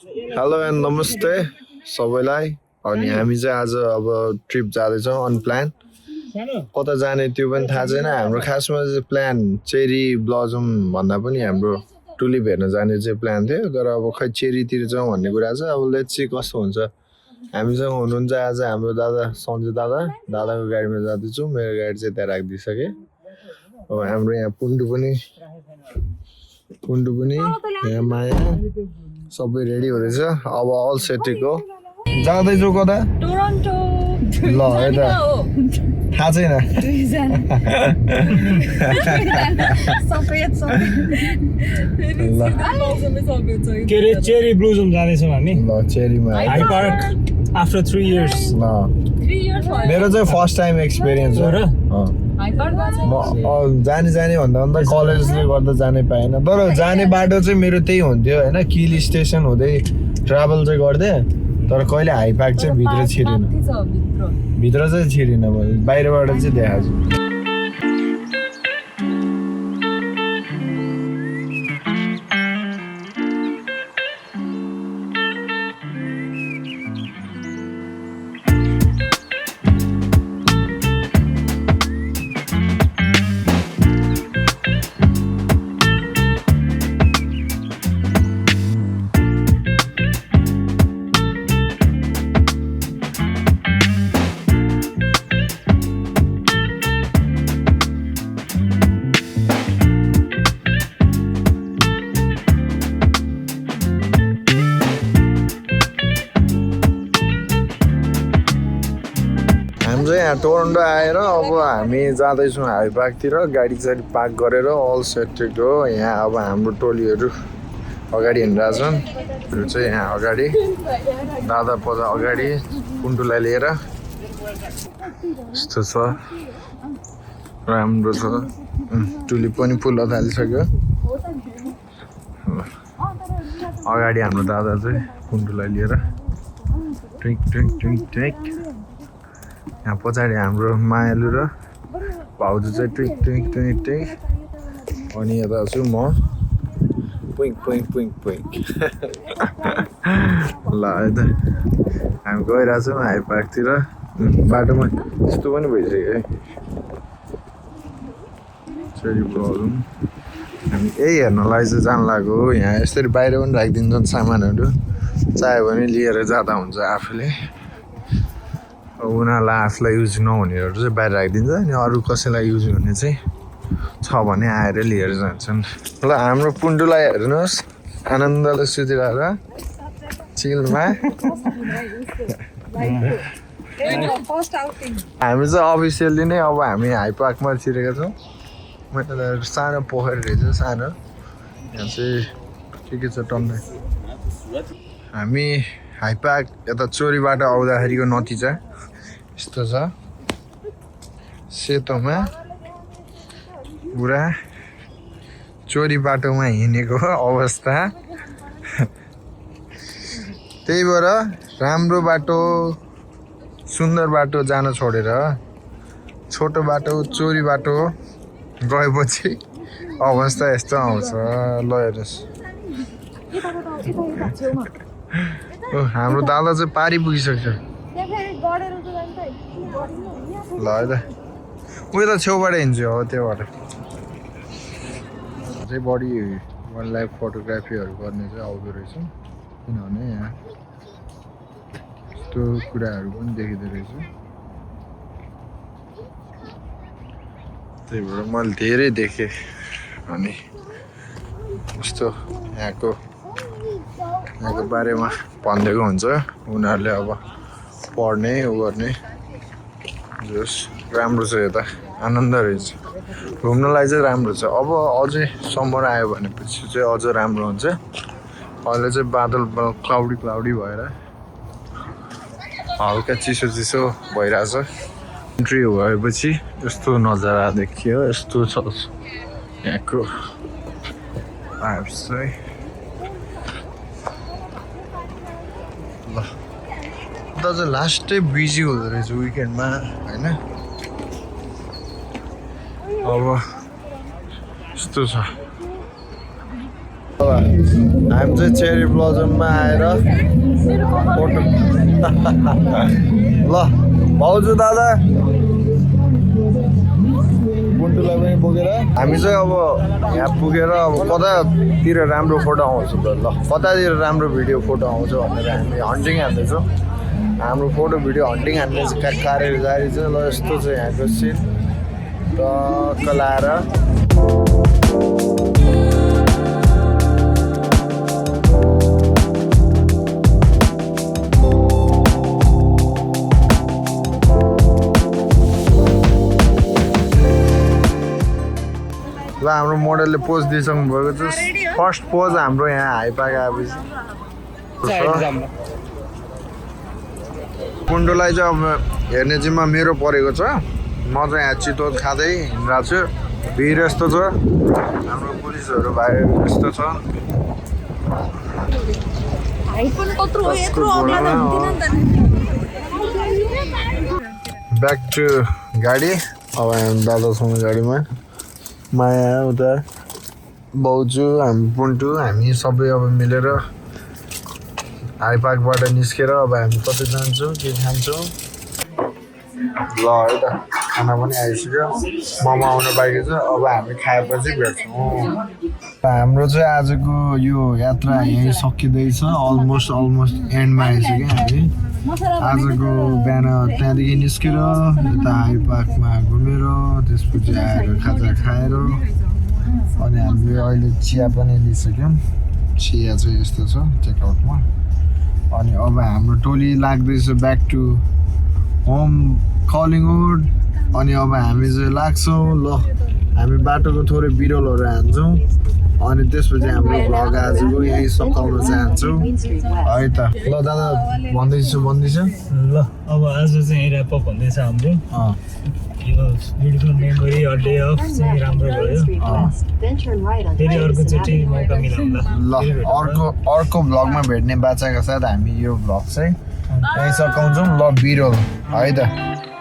Hello and नमस्ते सबैलाई। अनि हामी चाहिँ आज अब ट्रिप जाँदैछौँ अनप्लान। कता जाने त्यो पनि थाहा छैन। हाम्रो खासमा चाहिँ प्लान चेरी ब्लजम भन्दा पनि हाम्रो टुलिप हेर्न जाने चाहिँ प्लान थियो, तर अब खै चेरीतिर जाउँ भन्ने कुरा छ। अब लेट्स सी कस्तो हुन्छ। हामीसँग हुनुहुन्छ आज हाम्रो दादा सन्जु दादाको गाडीमा जाँदैछु। मेरो गाडी चाहिँ त्यहाँ राखिदिइसकेँ। अब हाम्रो यहाँ पुन्डु पनि यहाँ माया सबै रेडी हुँदैछ। अब अल सेटिङको जाँदैछु कता टोरन्टो ल यता थाहा छैन के अरे चेरी ब्लुजम जाँदैछौँ हामी ल चेरीमा हाई पार्क आफ्टर 3 इयर्स। ल मेरो चाहिँ फर्स्ट टाइम एक्सपिरियन्स हो र म जाने भन्दा कलेजले गर्दा जानै पाएन। तर जाने बाटो चाहिँ मेरो त्यही हुन्थ्यो होइन, किल स्टेसन हुँदै ट्राभल चाहिँ गर्थेँ। तर कहिले हाई पार्क चाहिँ भित्र छिरेन, भित्र चाहिँ छिरेन, मैले बाहिरबाट चाहिँ देखाएको छु। यहाँ टोरन्टो आएर अब हामी जाँदैछौँ हाई पार्कतिर। गाडी साडी पार्क गरेर अल सेटेड हो। यहाँ अब हाम्रो टोलीहरू अगाडि हिँडिरहेछन्। यो चाहिँ यहाँ अगाडि दादा पदा अगाडि कुन्टुलाई लिएर यस्तो छ, राम्रो छ। टुलिप पनि फुल्न थालिसक्यो। अगाडि हाम्रो दादा चाहिँ कुन्टुलाई लिएर ट्विक ट्विक ट्विक ट्विक। यहाँ पछाडि हाम्रो मायालु र भाउजू चाहिँ ट्विक ट्विक ट्विक ट्विक। अनि यता छु म पुइङ पुइङ पुइङ पुइङ। ल यता हामी गइरहेछौँ हाई पार्कतिर। बाटोमा यस्तो पनि भइसक्यो है, चेरी ब्लजम। हामी यही हेर्नलाई चाहिँ जानु लाग्यो। यहाँ यसरी बाहिर पनि राखिदिन्छन् सामानहरू, चाहियो भने लिएर जाँदा हुन्छ आफूले। उनीहरूलाई आफूलाई युज नहुनेहरू चाहिँ बाहिर राखिदिन्छ, अनि अरू कसैलाई युज हुने चाहिँ छ भने आएर लिएर जान्छन्। ल हाम्रो पुन्डुलाई हेर्नुहोस् आनन्दले सुतिरहेर चिलमा। हामी चाहिँ अफिसियल्ली नै अब हामी हाई पार्कमा छिरेका छौँ। मैले सानो पोखरी रहेछ सानो, यहाँ चाहिँ के छ टन्नै। हामी हाई पार्क यता चोरीबाट आउँदाखेरिको नतिजा यस्तो छ। सेतोमा पुरा चोरी बाटोमा हिँडेको अवस्था। त्यही भएर राम्रो बाटो सुन्दर बाटो जान छोडेर छोटो बाटो चोरी बाटो गएपछि अवस्था यस्तो आउँछ। ल हेर्नुहोस् हाम्रो दादा चाहिँ पारी पुगिसक्छ। ल है त उयो त छेउबाट हिँड्छु हो, त्योबाट चाहिँ बढी वाइल्ड लाइफ फोटोग्राफीहरू गर्ने चाहिँ आउँदो रहेछ। किनभने यहाँ यस्तो कुराहरू पनि देखिँदो रहेछ। त्यही भएर मैले धेरै देखेँ। अनि यस्तो यहाँको बारेमा भनिदिएको हुन्छ, उनीहरूले अब पढ्ने उ गर्ने। जस राम्रो छ, यता आनन्द रहेछ, घुम्नलाई चाहिँ राम्रो छ। अब अझै समर आयो भनेपछि चाहिँ अझ राम्रो हुन्छ। अहिले चाहिँ बादल क्लाउडी भएर हल्का चिसो भइरहेछ। इन्ट्री भएपछि यस्तो नजारा देखियो। यस्तो छ यहाँको भाइब्स चाहिँ। ल उता चाहिँ लास्टै बिजी हुँदो रहेछ विकेन्डमा होइन। अब यस्तो छ। हामी चाहिँ चेरी ब्लजममा आएर फोटो ल भाउजू दादा बुन्टुलाई पनि बोकेर हामी चाहिँ अब यहाँ पुगेर अब कतातिर राम्रो फोटो आउँछ त ल कतातिर राम्रो भिडियो फोटो आउँछ भनेर हामी हन्टिङ हान्दैछौँ हाम्रो फोटो भिडियो हन्टिङ हान्ने चाहिँ कार्य जारी छ ल यस्तो चाहिँ यहाँको सिन टक्क लाएर ल हाम्रो मोडलले पोज दिइसक्नु भएको छ फर्स्ट पोज हाम्रो यहाँ हाइपाक आएपछि कुण्डोलाई चाहिँ अब हेर्ने जिम्मा मेरो परेको छ म चाहिँ यहाँ चितोत खाँदै हिँडिरहेको छु भिड यस्तो छ हाम्रो पुलिसहरू भाइहरू यस्तो छ ब्याक टु गाडी अब हामी दादासँग गाडीमा माया उता भाउजू हामी पुन्टु हामी सबै अब मिलेर हाइपाकबाट निस्केर अब हामी कतै जान्छौँ के खान्छौँ ल है त खाना पनि आइसक्यो मोमो आउनु बाँकी छ अब हामी खाएपछि भेट्छौँ हाम्रो चाहिँ आजको यो यात्रा यहीँ सकिँदैछ अलमोस्ट एन्डमा आइसक्यो हामी आजको बिहान त्यहाँदेखि निस्केर यता हाइपाकमा घुमेर त्यसपछि आएर खाजा खाएर अनि हामीले अहिले चिया पनि लिइसक्यौँ चिया चाहिँ यस्तो छ चेकआउटमा अनि अब हाम्रो टोली लाग्दैछ ब्याक टु होम कलिङवुड अनि अब हामी चाहिँ लाग्छौँ ल हामी बाटोको थोरै बिरलहरू हान्छौँ अनि त्यसपछि हाम्रो भ्लग आजको यहीँ सकाउन चाहन्छौँ है त ल दादा भन्दैछु ल अब आज चाहिँ यहीँ ऱ्याप अप हुँदैछ हाम्रो यो ब्युटिफुल मेमोरी डे अफ चाहिँ राम्रो भयो फेरि अर्कोचोटि मौका मिलाउँदा ल अर्को भ्लगमा भेट्ने बाचाका साथ हामी यो भ्लग चाहिँ यहीँ सकाउँछौँ ल बिरल है त